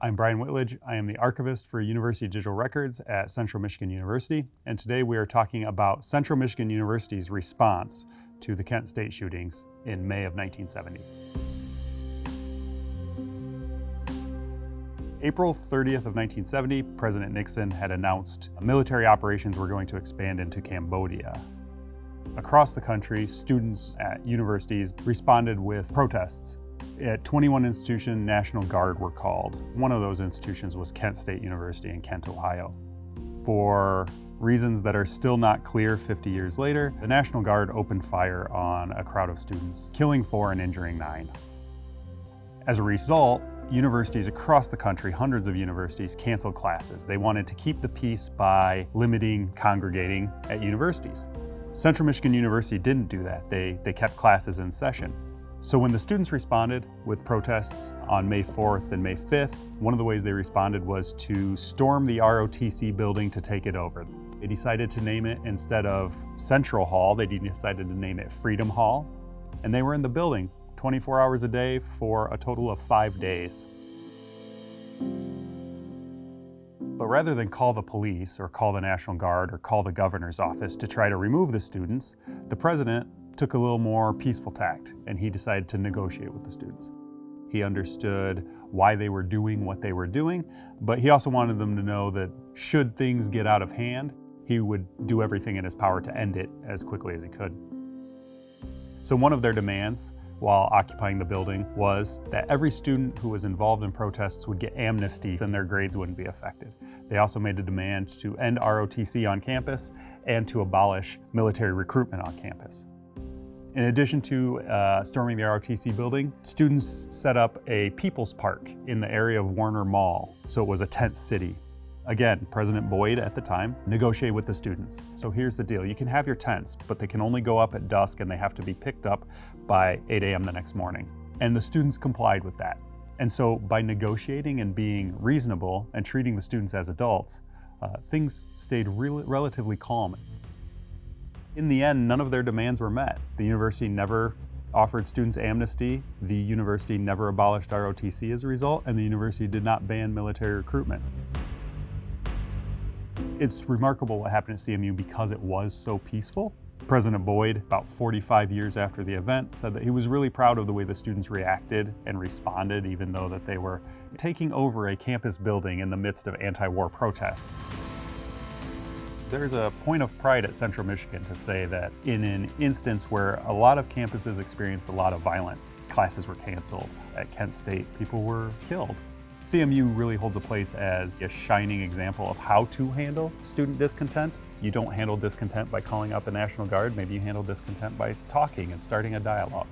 I'm Bryan Whitledge. I am the archivist for University Digital Records at Central Michigan University, and today we are talking about Central Michigan University's response to the Kent State shootings in May of 1970. April 30th of 1970, President Nixon had announced military operations were going to expand into Cambodia. Across the country, students at universities responded with protests. At 21 institutions, National Guard were called. One of those institutions was Kent State University in Kent, Ohio. For reasons that are still not clear 50 years later, the National Guard opened fire on a crowd of students, killing 4 and injuring 9. As a result, universities across the country, hundreds of universities, canceled classes. They wanted to keep the peace by limiting congregating at universities. Central Michigan University didn't do that. They kept classes in session. So when the students responded with protests on May 4th and May 5th, one of the ways they responded was to storm the ROTC building to take it over. They decided to name it, instead of Central Hall, they decided to name it Freedom Hall. And they were in the building 24 hours a day for a total of 5 days. But rather than call the police or call the National Guard or call the governor's office to try to remove the students, the president took a little more peaceful tact, and he decided to negotiate with the students. He understood why they were doing what they were doing, but he also wanted them to know that should things get out of hand, he would do everything in his power to end it as quickly as he could. So one of their demands while occupying the building was that every student who was involved in protests would get amnesty and their grades wouldn't be affected. They also made a demand to end ROTC on campus and to abolish military recruitment on campus. In addition to storming the ROTC building, students set up a People's Park in the area of Warner Mall, so it was a tent city. Again, President Boyd at the time negotiated with the students. So here's the deal, you can have your tents, but they can only go up at dusk and they have to be picked up by 8 a.m. the next morning. And the students complied with that. And so by negotiating and being reasonable and treating the students as adults, things stayed relatively calm. In the end, none of their demands were met. The university never offered students amnesty, the university never abolished ROTC as a result, and the university did not ban military recruitment. It's remarkable what happened at CMU because it was so peaceful. President Boyd, about 45 years after the event, said that he was really proud of the way the students reacted and responded, even though that they were taking over a campus building in the midst of anti-war protests. There's a point of pride at Central Michigan to say that in an instance where a lot of campuses experienced a lot of violence, classes were canceled. At Kent State, people were killed. CMU really holds a place as a shining example of how to handle student discontent. You don't handle discontent by calling out the National Guard, maybe you handle discontent by talking and starting a dialogue.